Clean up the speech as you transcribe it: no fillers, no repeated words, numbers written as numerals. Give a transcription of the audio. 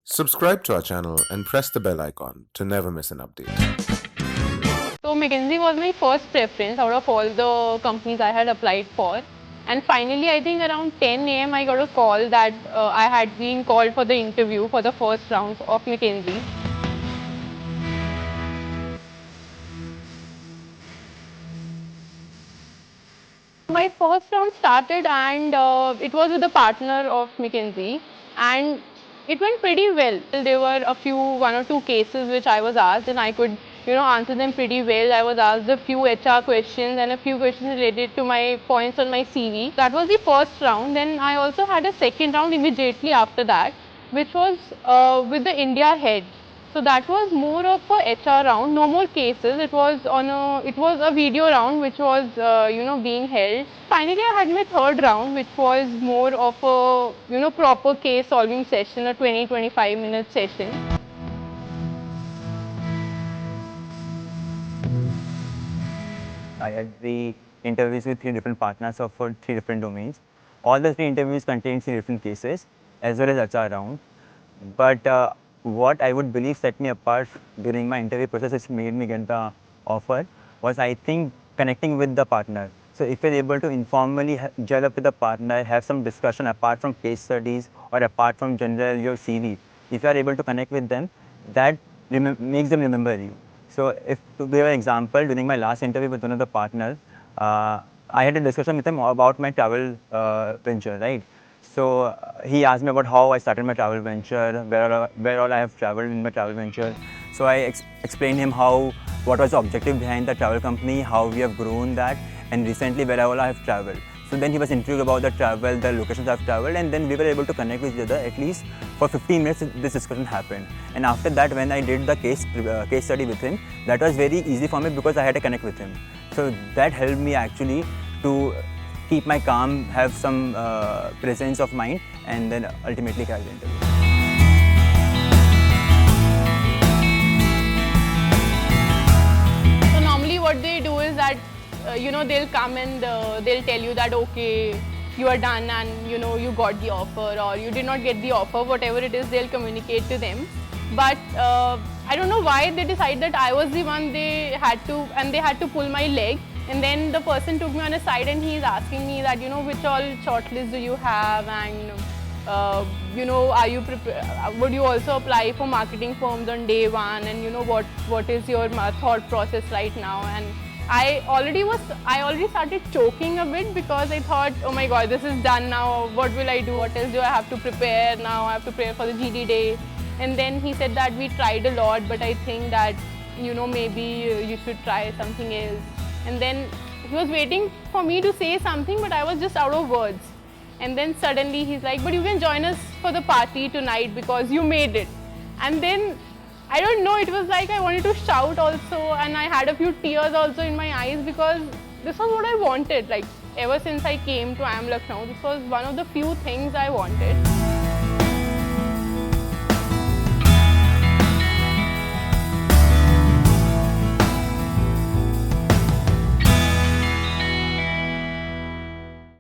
Subscribe to our channel and press the bell icon to never miss an update. So McKinsey was my first preference out of all the companies I had applied for. And finally, I think around 10 a.m. I got a call that I had been called for the interview for the first round of McKinsey. My first round started and it was with a partner of McKinsey, and it went pretty well. There were one or two cases which I was asked and I could answer them pretty well. I was asked a few HR questions and a few questions related to my points on my CV. That was the first round. Then I also had a second round immediately after that, which was with the India head. So that was more of a HR round, no more cases. It was a video round which was being held. Finally, I had my third round, which was more of a proper case solving session, a 20-25 minute session. I had the interviews with 3 different partners for 3 different domains. All the 3 interviews contained 3 different cases as well as HR round. But what I would believe set me apart during my interview process, which made me get the offer, was I think connecting with the partner. So if you're able to informally gel up with the partner, have some discussion apart from case studies or apart from general your CV, if you are able to connect with them, that makes them remember you. So if to give an example, during my last interview with one of the partners, I had a discussion with him about my travel venture, right? So he asked me about how I started my travel venture, where all I have traveled in my travel venture. So I explained him what was the objective behind the travel company, how we have grown that, and recently where all I have traveled. So then he was intrigued about the travel, the locations I've traveled, and then we were able to connect with each other. At least for 15 minutes, this discussion happened. And after that, when I did the case study with him, that was very easy for me because I had to connect with him. So that helped me actually to keep my calm, have some presence of mind, and then ultimately crack the interview. So normally what they do is that they'll come and they'll tell you that okay, you are done and you got the offer, or you did not get the offer, whatever it is, they'll communicate to them. But I don't know why they decided that I was the one they had to pull my leg. And then the person took me on a side and he is asking me that which all shortlist do you have, and are you would you also apply for marketing firms on day one, and what is your thought process right now. And I already started choking a bit because I thought, oh my god, this is done now, what will I do, what else do I have to prepare now, I have to prepare for the GD day. And then he said that we tried a lot, but I think that maybe you should try something else. And then he was waiting for me to say something, but I was just out of words. And then suddenly he's like, but you can join us for the party tonight because you made it. And then I don't know, it was like I wanted to shout also, and I had a few tears also in my eyes because this was what I wanted. Like ever since I came to IIM Lucknow, this was one of the few things I wanted.